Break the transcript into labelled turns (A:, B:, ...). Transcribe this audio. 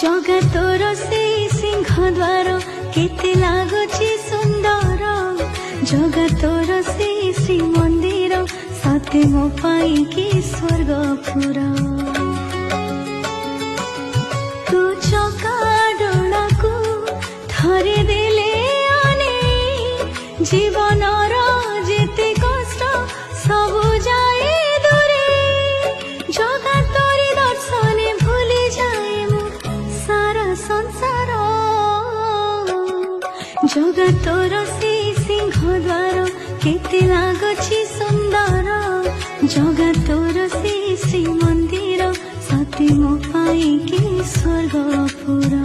A: जगतर से सिंह द्वार केते लागुची सुंदर जगतर से श्री मंदिर सते मो पाई की स्वर्गपुर तू चका डोला को थरे देले आने जीवनर जेते कष्ट सब जाए दूरे जगतर दर्शने भूली जाए मु सारा संसार जगतर से सिंह द्वार केते लागुची सुंदर जगतर से श्री मंदिर सते मो पाई की स्वर्गपुर।